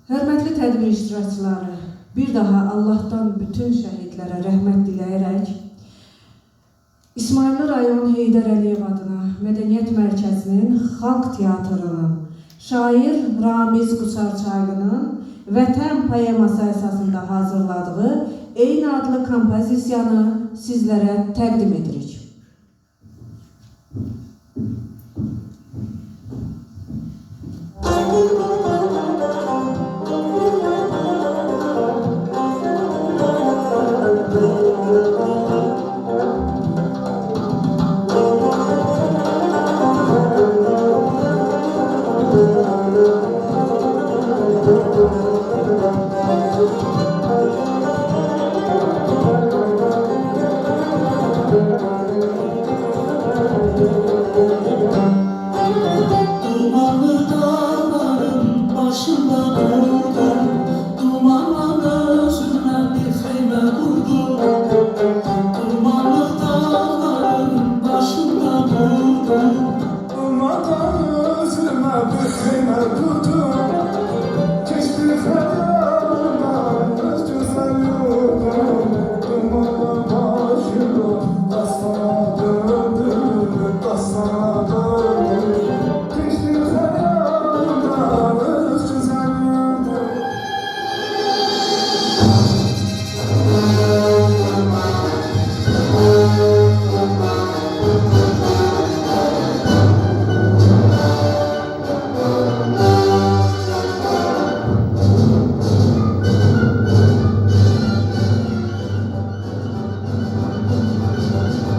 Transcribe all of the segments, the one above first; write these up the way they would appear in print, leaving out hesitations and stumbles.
Hörmətli tədbir iştirakçıları, bir daha Allah'tan bütün şəhidlərə rəhmət diləyərək İsmayıllı rayon Heydər Əliyev adına Mədəniyyət Mərkəzinin Xalq Teatrının şair Ramiz Qusarçaylı'nın Vətən poeması əsasında hazırladığı eyni adlı kompozisiyanı sizlərə təqdim edirik.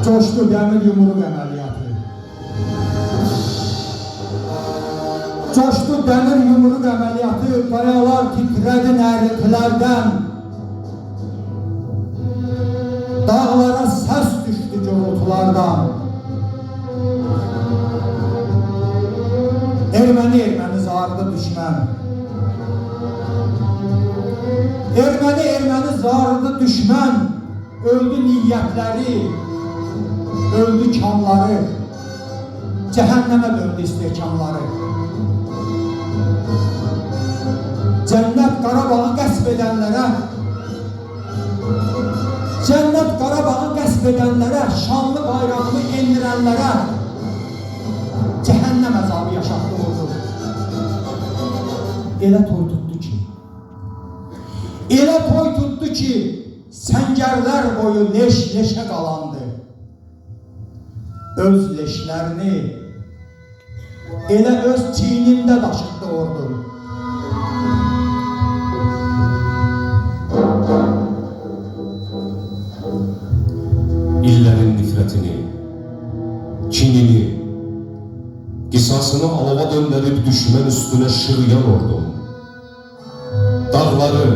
Coşdu dəmir yumruq əməliyyatı. Coşdu dəmir yumruq əməliyyatı, qayalar titrədi nəriltilərdən. Dağlara səs düşdü gürültülərdən. Erməni zardı düşmən. Erməni zardı düşmən. Öldü niyyətləri, öldü kamları, cəhənnəmə döndü istehkamları. Cənnət Qarabağı qəsb edənlərə, Cənnət Qarabağı qəsb edənlərə, şanlı bayrağını endirənlərə cəhənnəm əzabı yaşatdı oldu. Elə toy tutdu ki, səngərlər boyu leş-leşə qalandı. Öz leşlərini elə öz çiynində daşıdı ordu. İllərin nifrətini, kinini, qisasını alova döndərib düşmən üstünə şırıyan ordum. Dağları,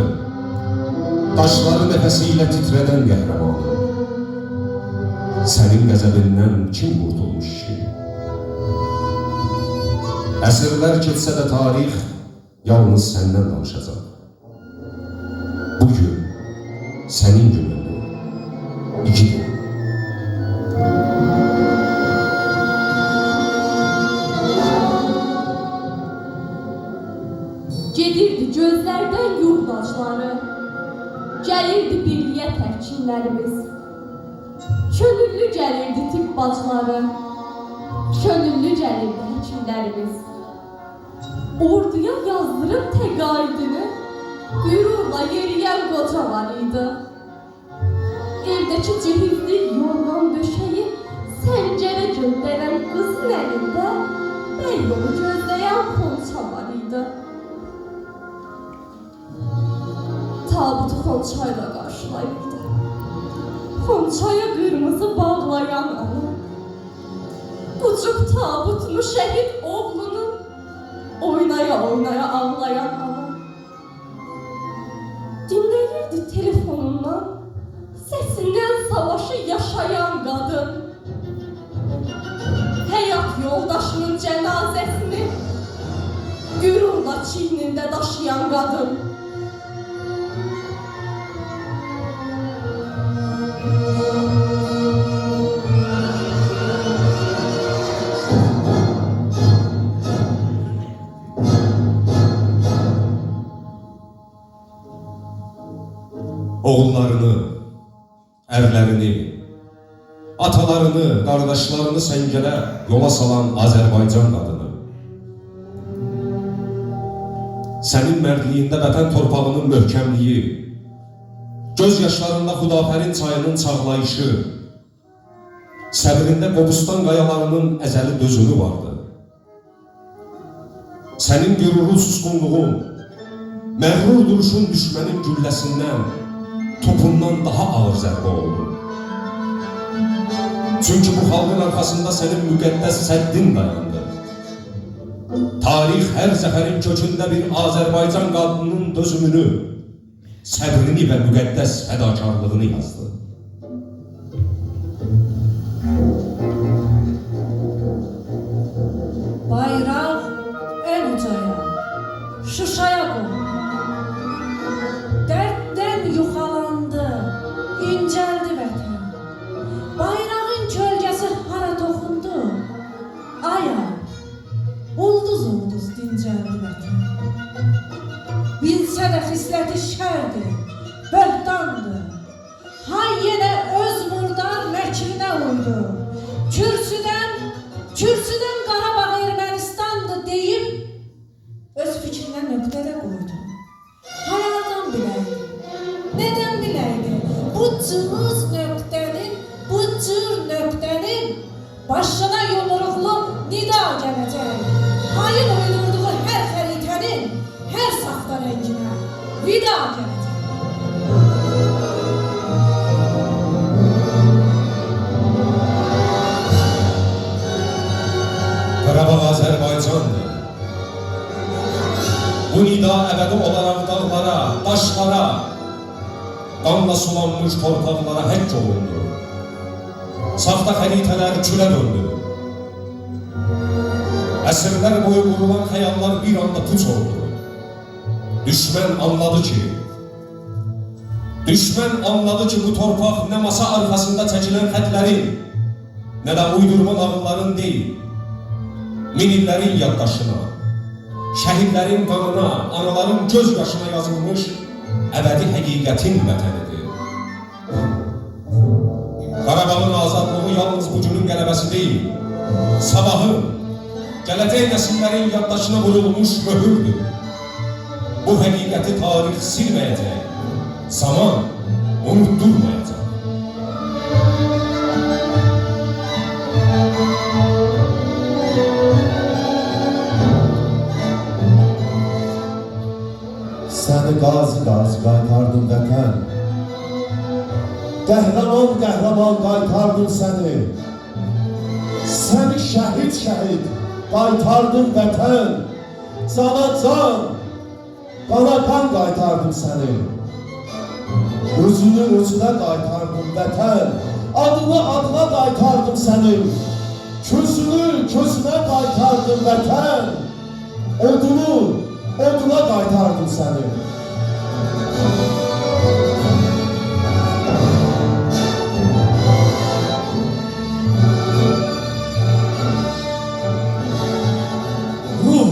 daşları nəfəsiylə titrədən qəhrəmanım. Sənin qəzəbindən kim qurtulmuş ki? Əsrlər keçsə də tarix yalnız səndən danışacaq. Bugün sənin günündür, ikidir. Gedirdi gözlərdən yurdacları, gəlirdi birliyə tərkinlərimiz. Könüllü gəlirdi tibb bacıları, könüllü gəlirdi həkimlərimiz. Orduya yazdırıb təqaüdünü, qürurla yeriyən qoca var idi. Evdəki cehizli yorğan döşəyi səncərə göndərən qızın əlində bəy yolu gözləyən xonça var idi. Tabutu xonçayla qarşılayırdı. Xonçaya qırmızı bağlayan ana, qucub tabutunu şəhid oğlunun oynaya-oynaya ağlayan ana. Dinləyirdi telefonundan səsindən savaşı yaşayan qadın. Həyat yoldaşının cənazəsini qürurla çiynində daşıyan qadın. oğullarını, ərlərini, atalarını, qardaşlarını səngələ yola salan Azərbaycan qadını. Sənin mərdliyində vətən torpağının möhkəmliyi, göz yaşlarında Xudafərin çayının çağlayışı, səbrində Qobustan qayalarının əzəli dözümü vardı. Sənin qürurlu susqunluğun, məğrur duruşun düşmənin gülləsindən, topundan daha ağır zərbə oldu. Çünki bu xalqın arxasında sənin müqəddəs səddin dayandı. Tarix hər zəfərin kökündə bir Azərbaycan qadının dözümünü, səbrini və müqəddəs fədakarlığını yazdı. Bayraq en ucaya, Şuşaya qondu. Dərddən yuxalandı, incəldi vətən. Bayrağın kölgəsi hara toxundu, aya, ulduz ulduz dincəldi vətən. Bilsə də xisləti şərdir, böhtandır. Hay yenə öz murdar məkrinə uydu. Kürsüdən Qarabağ Ermənistandır deyib, öz fikrinə nöqtə də qoydu. Hayaldan biləydi, nədən biləydi? Bu cılız nöqtənin, bu cır nöqtənin başına yumruqlu nida gələcək. Hayın uydurduğu hər xəritənin, hər saxta rənginə vida gələcək. Qarabağ Azərbaycandır. Bu nida əbədi olaraq dağlara, daşlara, qanla sulanmış torpaqlara həkk olundu. Saxta xəritələr külə döndü. Əsrlər boyu qurulan xəyallar bir anda puç oldu. Düşmən anladı ki, bu torpaq nə masa arxasında çəkilən xətlərin, nə də uydurma nağılların deyil, minillərin yaddaşına, şəhidlərin qanına, anaların göz yaşına yazılmış əbədi həqiqətin vətənidir. Qarabağın azadlığı yalnız bu günün qələbəsi deyil, sabahın, gələcək nəsillərin yaddaşına vurulmuş möhürdür. Bu həqiqəti tarix silməyəcək, zaman unutturmayacaq. Səni qazi qaytardım vətən. Qəhrəman qaytardım səni. Səni şəhid qaytardım vətən. Cana can, qana qan qaytardım səni. Özünü özünə qaytardım vətən. Adına qaytardım səni. Közünə qaytardım vətən. Oduna qaytardım səni.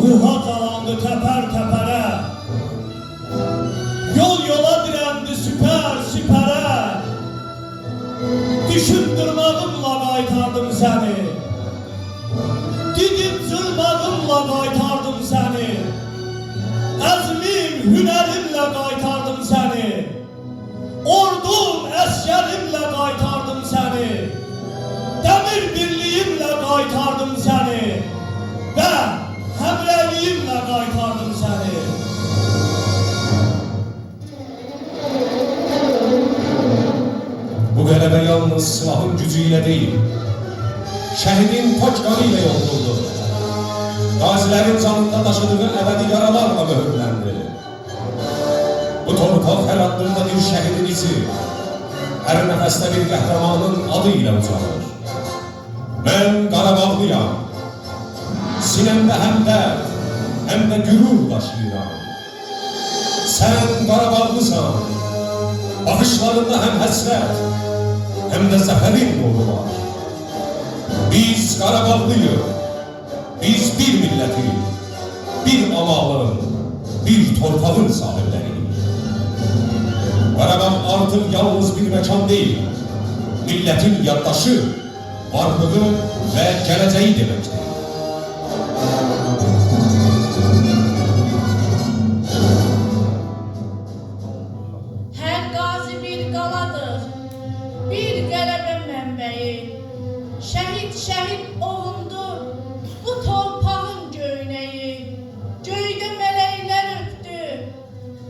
Ruha qalandı təpər-təpərə, yola dirəndi süpər-süpərə. Düşündürmağımla qaytardım səni, didib cırmağımla qaytardım səni. Əzmim, hünərimlə qaytardım səni, ordum, əskərimlə qaytardım səni, dəmir birliyimlə qaytardım səni və həmrəyimlə qaytardım səni. Bu qələbə yalnız silahın gücü ilə deyil, şəhidin pak qanı ilə yoğruldu. Qazilərin canında daşıdığı əbədi yaralarla möhürləndi. Bu torpaq hər addımda bir şəhidin izi, hər nəfəsdə bir qəhrəmanın adı ilə ucalır. Mən Qarabağlıyam, sinəmdə həm dərd, həm də qürur daşıyıram. Sən Qarabağlısan, baxışlarında həm həsrət, həm də zəfərin yolu var. Biz Qarabağlıyıq, biz bir millətik, bir amalın, bir torpağın sahibləriyik. Qarabağ artıq yalnız bir məkan deyil, millətin yaddaşı, varlığı və gələcəyi deməkdir. Hər qazi bir qaladır, bir qələbə mənbəyi. Şəhid ovundur, bu torpağın göynəyi. Göydə mələklər öpdü,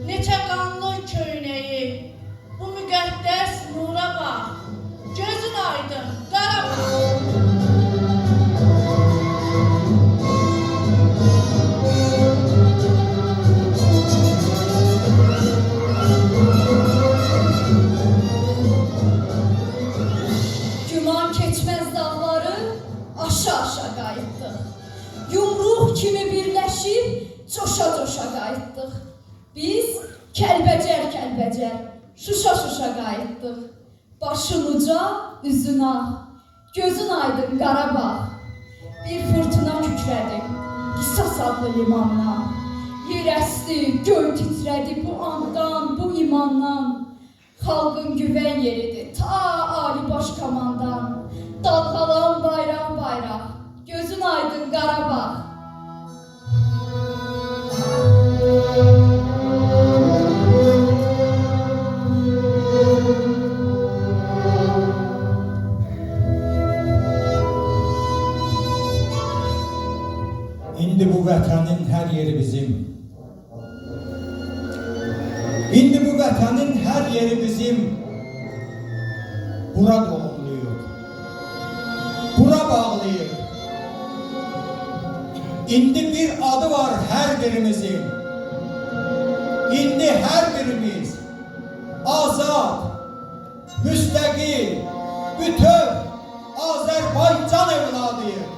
neçə qanlı köynəyi. Bu müqəddəs nura bax, gözün aydın Qarabağ. Güman keçməz dağları aşağı qayıtdıq. Yumruq kimi birləşib coşa qayıtdıq. Biz kəlbəcər Şuşa qayıtdıq. Başın uca, üzün ağ, gözün aydın Qarabağ. Bir fırtına kükrədi Qisas adlı limandan. Yer əsdi, göy titrədi bu andan, bu imandan. Xalqın güvən yeridir ta Ali Baş Komandan. Dalğalan bayraq, gözün aydın Qarabağ. İndi bu vətənin hər yeri bizim. İndi bu vətənin hər yeri bizim. Bura doğumluyuq, bura bağlıyıq. İndi bir adı var hər birimizin. İndi hər birimiz azad, müstəqil, bütöv Azərbaycan evladıyıq.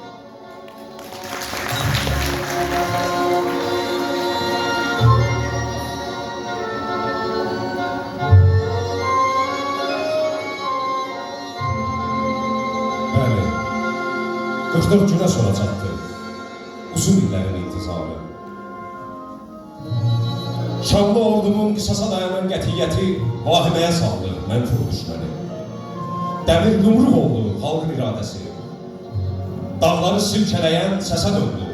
Bəli, 44 günə sonra çatdı uzun illərin intizarı. Şanlı ordunun qisasa dayanan qətiyyəti vahiməyə saldı mənfur düşməni. Dəmir yumruq oldu xalqın iradəsi. Dağları silkələyən səsə döndü.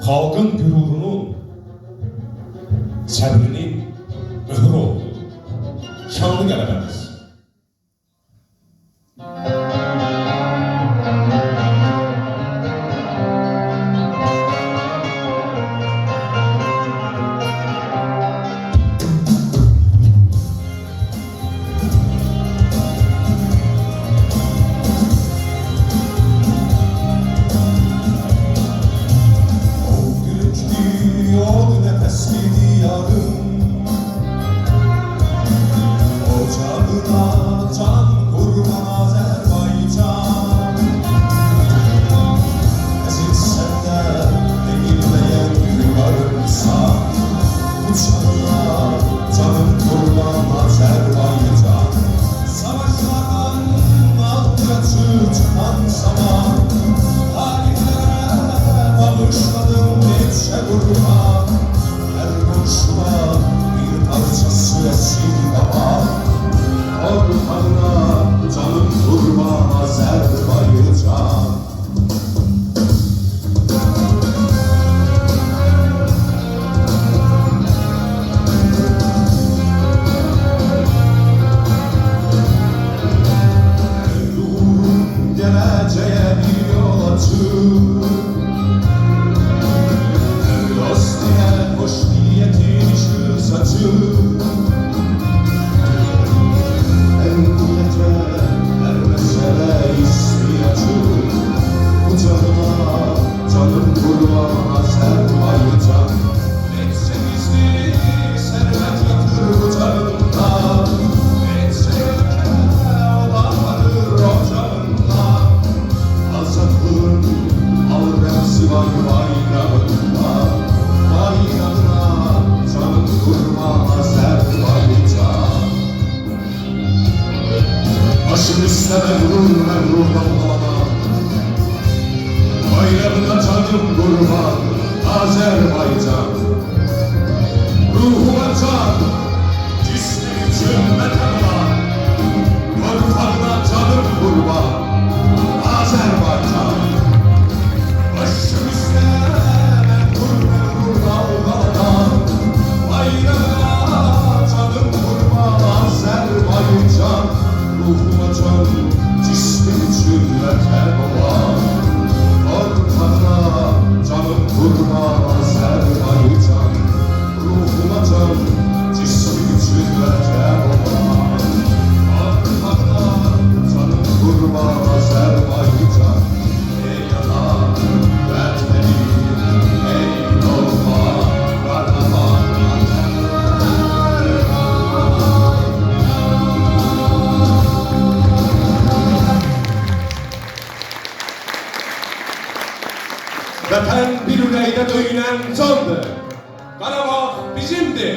Xalqın qürurunun, səbrinin möhrü oldu. Şanlı qələbəmiz. Başım üstüne ruhdan olana, bayrağına canım kurban. Azerbaycan. Ruhuma can, cismim için vətən var. Torpağına canım kurban, Azerbaycan. Başım üstüne kurban uğradan, bayrağına canım kurban, Azerbaycan. Ruhuma can, cismim için vətən var. Torpağına canım kurban, Azerbaycan. Ruhuma can, cismim için vətən var. Torpağına canım kurban, Azerbaycan. Ey ana, vətənim, ey torpaq, qarabağ, Vətən bir ürəkdə döyünən candır. Qarabağ bizimdir.